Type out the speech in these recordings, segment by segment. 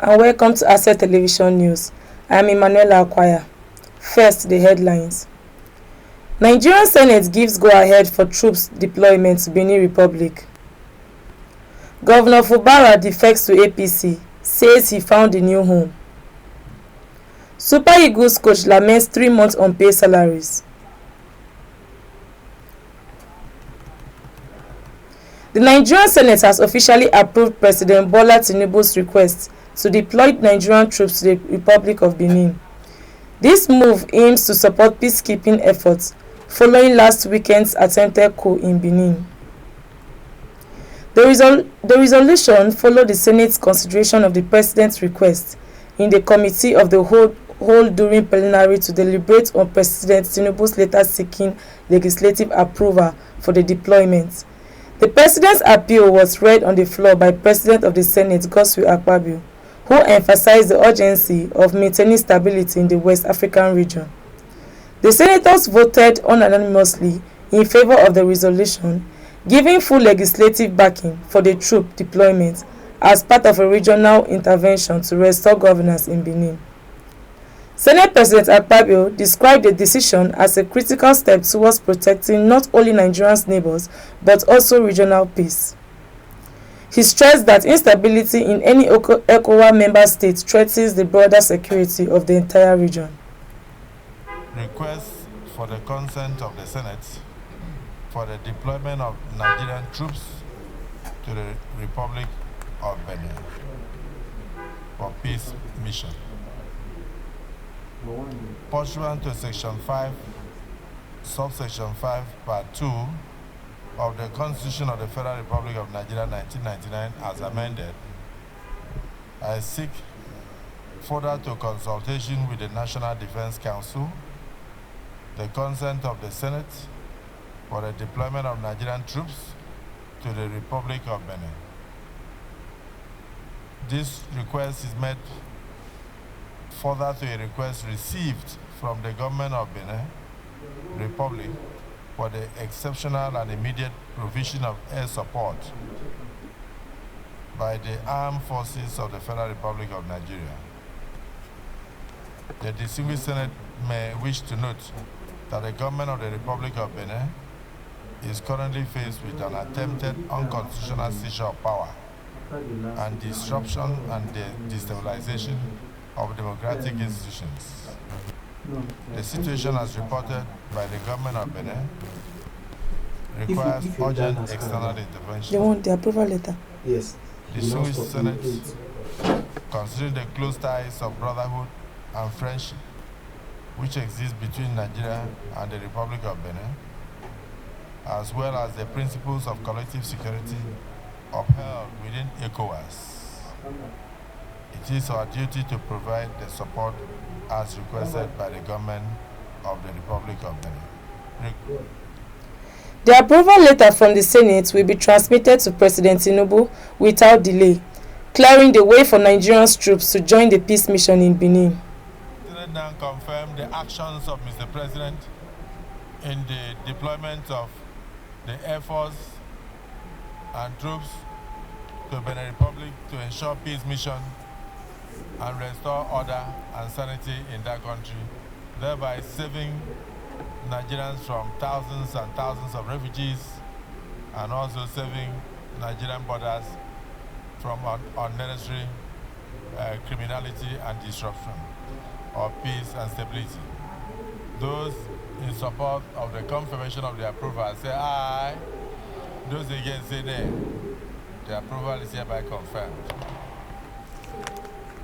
and welcome to Asset Television News. I am Emmanuela Akwaya. First, the headlines. Nigerian Senate gives go-ahead for troops deployment to Benin Republic. Governor Fubara Defects to APC, says he found a new home. Super Eagles coach laments 3 months unpaid salaries. The Nigerian Senate has officially approved President Bola Tinubu's request to deploy Nigerian troops to the Republic of Benin. This move aims to support peacekeeping efforts following last weekend's attempted coup in Benin. The resolution followed the Senate's consideration of the President's request in the Committee of the Whole during plenary to deliberate on President Tinubu's letter seeking legislative approval for the deployment. The President's appeal was read on the floor by President of the Senate Godswill Akpabio, who emphasized the urgency of maintaining stability in the West African region. The senators voted unanimously in favor of the resolution, giving full legislative backing for the troop deployment as part of a regional intervention to restore governance in Benin. Senate President Akpabio described the decision as a critical step towards protecting not only Nigeria's neighbors but also regional peace. He stressed that instability in any ECOWAS member state threatens the broader security of the entire region. Request for the consent of the Senate for the deployment of Nigerian troops to the Republic of Benin for peace mission. Pursuant to Section 5, Subsection 5, Part 2 of the Constitution of the Federal Republic of Nigeria 1999 as amended, I seek further to consultation with the National Defense Council the consent of the Senate for the deployment of Nigerian troops to the Republic of Benin. This request is made further to a request received from the government of Benin Republic for the exceptional and immediate provision of air support by the armed forces of the Federal Republic of Nigeria. The distinguished Senate may wish to note that the government of the Republic of Benin is currently faced with an attempted unconstitutional seizure of power and disruption and destabilization of democratic institutions. The situation as reported by the government of Benin requires urgent external intervention. They want the approval letter. Yes. The Distinguished Senate, considering the close ties of brotherhood and friendship which exist between Nigeria and the Republic of Benin, as well as the principles of collective security upheld within ECOWAS, it is our duty to provide the support as requested by the government of the Republic of Benin. The approval letter from the Senate will be transmitted to President Tinubu without delay, clearing the way for Nigerian troops to join the peace mission in Benin. The Senate now confirmed the actions of Mr. President in the deployment of the Air Force and troops to Benin Republic to ensure peace mission and restore order and sanity in that country, thereby saving Nigerians from thousands and thousands of refugees and also saving Nigerian borders from unnecessary criminality and disruption of peace and stability. Those in support of the confirmation of the approval say aye. Those against say nay. The approval is hereby confirmed.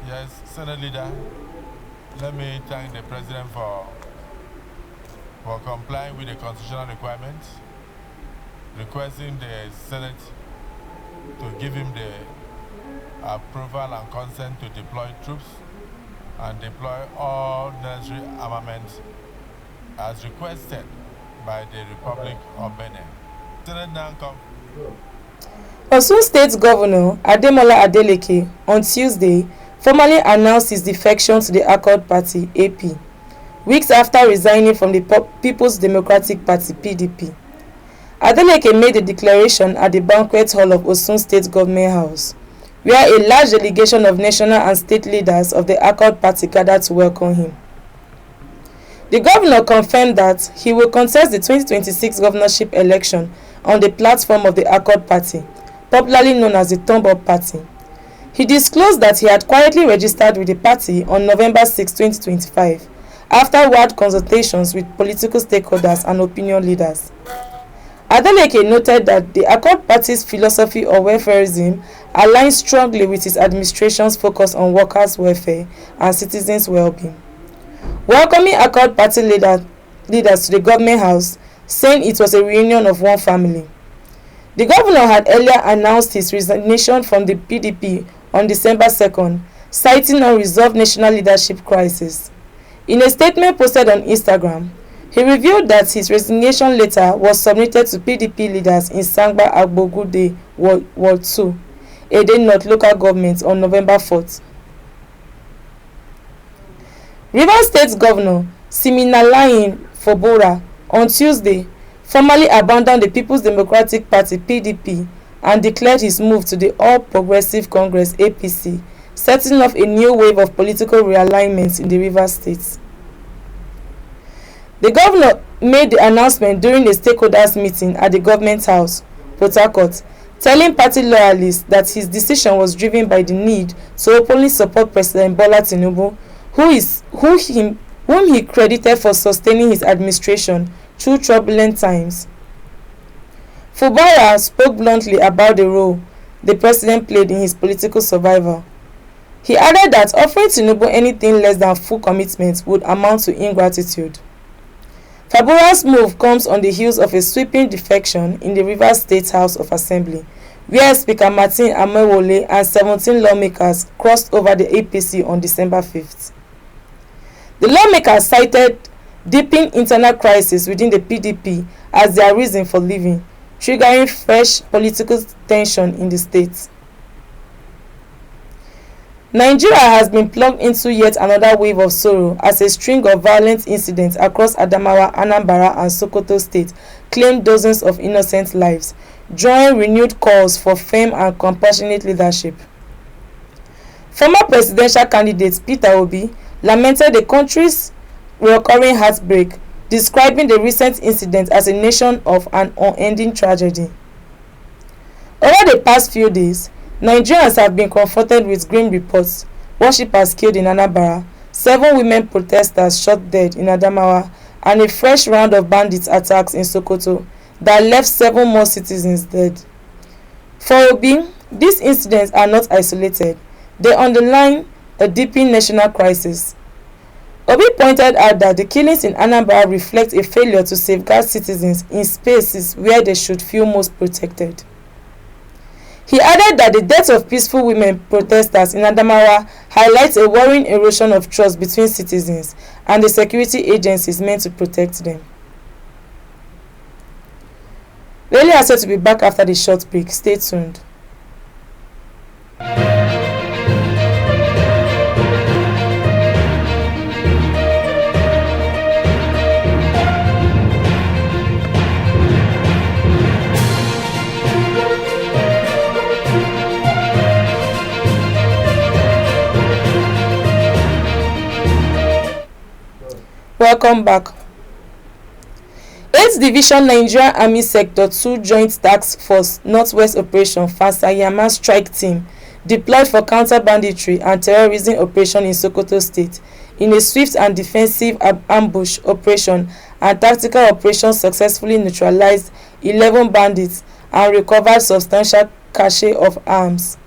Yes, Senate Leader, let me thank the President for complying with the constitutional requirements, requesting the Senate to give him the approval and consent to deploy troops and deploy all necessary armaments as requested by the Republic of Benin. Senate now come. Osun State Governor Ademola Adeleke on Tuesday formally announced his defection to the Accord Party (AP), weeks after resigning from the People's Democratic Party (PDP. Adeleke made the declaration at the banquet hall of Osun State Government House, where a large delegation of national and state leaders of the Accord Party gathered to welcome him. The governor confirmed that he will contest the 2026 governorship election on the platform of the Accord Party, popularly known as the Thumb Up Party. He disclosed that he had quietly registered with the party on November 6, 2025, after wide consultations with political stakeholders and opinion leaders. Adeleke noted that the Accord Party's philosophy of welfareism aligns strongly with his administration's focus on workers' welfare and citizens' well-being. Welcoming Accord Party leaders to the government house, saying it was a reunion of one family. The governor had earlier announced his resignation from the PDP on December 2nd, citing unresolved national leadership crisis. In a statement posted on Instagram, he revealed that his resignation letter was submitted to PDP leaders in Sangba Agbogude Ward 2, Ede North local government on November 4th. Rivers State Governor Siminalayi Fubara on Tuesday formally abandoned the People's Democratic Party (PDP) and declared his move to the All Progressive Congress (APC), setting off a new wave of political realignment in the Rivers State. The governor made the announcement during a stakeholders meeting at the Government House, Port Harcourt, telling party loyalists that his decision was driven by the need to openly support President Bola Tinubu, whom he credited for sustaining his administration through turbulent times. Fubara spoke bluntly about the role the president played in his political survival. He added that offering Tinubu anything less than full commitment would amount to ingratitude. Fubara's move comes on the heels of a sweeping defection in the Rivers State House of Assembly, where Speaker Martin Amewole and 17 lawmakers crossed over the APC on December 5th. The lawmakers cited deepening internal crisis within the PDP as their reason for leaving, triggering fresh political tension in the state. Nigeria has been plugged into yet another wave of sorrow as a string of violent incidents across Adamawa, Anambra and Sokoto states claimed dozens of innocent lives, drawing renewed calls for firm and compassionate leadership. Former presidential candidate Peter Obi lamented the country's recurring heartbreak, describing the recent incident as a nation of an unending tragedy. Over the past few days, Nigerians have been confronted with grim reports: worshippers killed in Anambra, 7 women protesters shot dead in Adamawa, and a fresh round of bandit attacks in Sokoto that left 7 more citizens dead. For Obi, these incidents are not isolated. They underline a deepening national crisis. Obi pointed out that the killings in Anambra reflect a failure to safeguard citizens in spaces where they should feel most protected. He added that the death of peaceful women protesters in Adamawa highlights a worrying erosion of trust between citizens and the security agencies meant to protect them. Really are set to be back after the short break. Stay tuned. Welcome back. 8th Division Nigerian Army Sector 2 Joint Task Force Northwest Operation Fasayama Strike Team deployed for counter-banditry and terrorism operation in Sokoto State in a swift and defensive ambush operation and tactical operation successfully neutralized 11 bandits and recovered substantial cache of arms.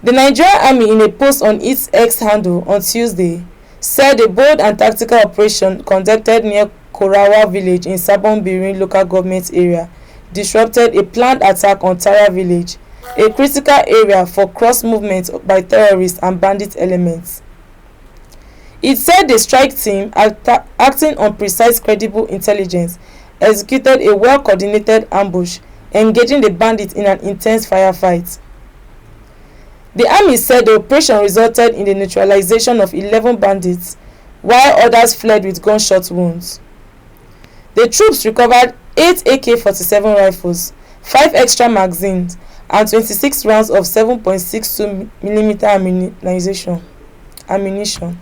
The Nigerian Army, in a post on its X handle on Tuesday, said a bold and tactical operation conducted near Korawa village in Sabon Birin local government area disrupted a planned attack on Tara village, a critical area for cross movement by terrorists and bandit elements. It said the strike team, acting on precise credible intelligence, executed a well-coordinated ambush, engaging the bandits in an intense firefight. The army said the operation resulted in the neutralization of 11 bandits, while others fled with gunshot wounds. The troops recovered 8 AK-47 rifles, 5 extra magazines, and 26 rounds of 7.62mm ammunition.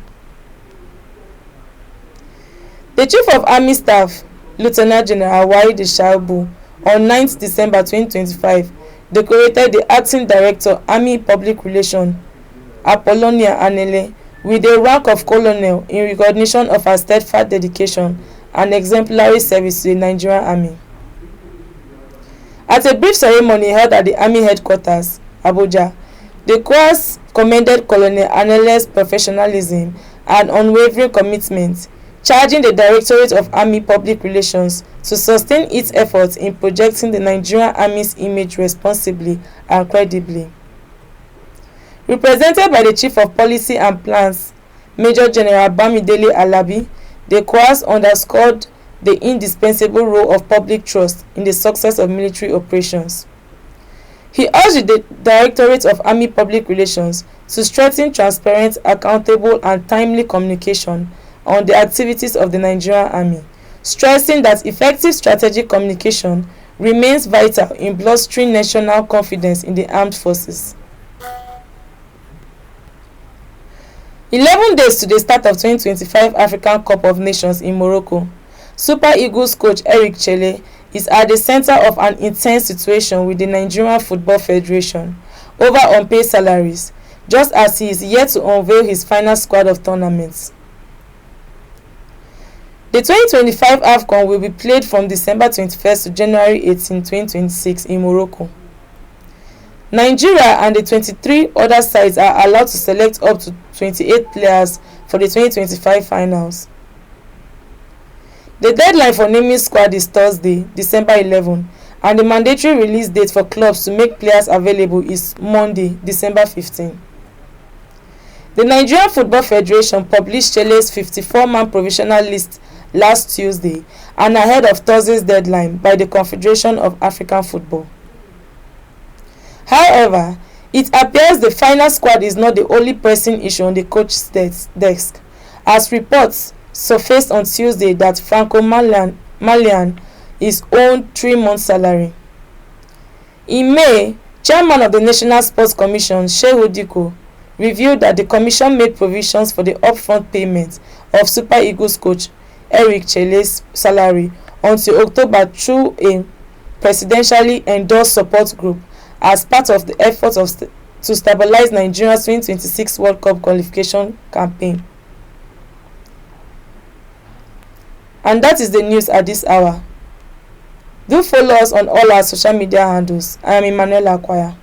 The Chief of Army Staff, Lieutenant General Wahid Shaibu, on 9th December 2025, decorated the Acting Director, Army Public Relations, Apollonia Anele, with the rank of Colonel in recognition of her steadfast dedication and exemplary service to the Nigerian Army. At a brief ceremony held at the Army Headquarters, Abuja, the Corps commended Colonel Anele's professionalism and unwavering commitment, charging the Directorate of Army Public Relations to sustain its efforts in projecting the Nigerian Army's image responsibly and credibly. Represented by the Chief of Policy and Plans, Major General Bamidele Alabi, the Corps underscored the indispensable role of public trust in the success of military operations. He urged the Directorate of Army Public Relations to strengthen transparent, accountable, and timely communication on the activities of the Nigerian Army, stressing that effective strategic communication remains vital in bolstering national confidence in the armed forces. 11 days to the start of 2025 African Cup of Nations in Morocco, Super Eagles coach Eric Chelle is at the center of an intense situation with the Nigerian Football Federation over unpaid salaries, just as he is yet to unveil his final squad of tournaments. The 2025 AFCON will be played from December 21st to January 18, 2026 in Morocco. Nigeria and the 23 other sides are allowed to select up to 28 players for the 2025 finals. The deadline for naming squad is Thursday, December 11, and the mandatory release date for clubs to make players available is Monday, December 15. The Nigerian Football Federation published Chelle's 54-man provisional list last Tuesday and ahead of Thursday's deadline by the Confederation of African Football. However, it appears the final squad is not the only pressing issue on the coach's desk, as reports surfaced on Tuesday that Franco Malian is owed 3 months' salary. In May, Chairman of the National Sports Commission, Shehu Diko, revealed that the commission made provisions for the upfront payment of Super Eagles coach Eric Chelle's salary until October through a presidentially endorsed support group as part of the efforts to stabilize Nigeria's 2026 World Cup qualification campaign. And that is the news at this hour. Do follow us on all our social media handles. I am Emmanuel Akwaya.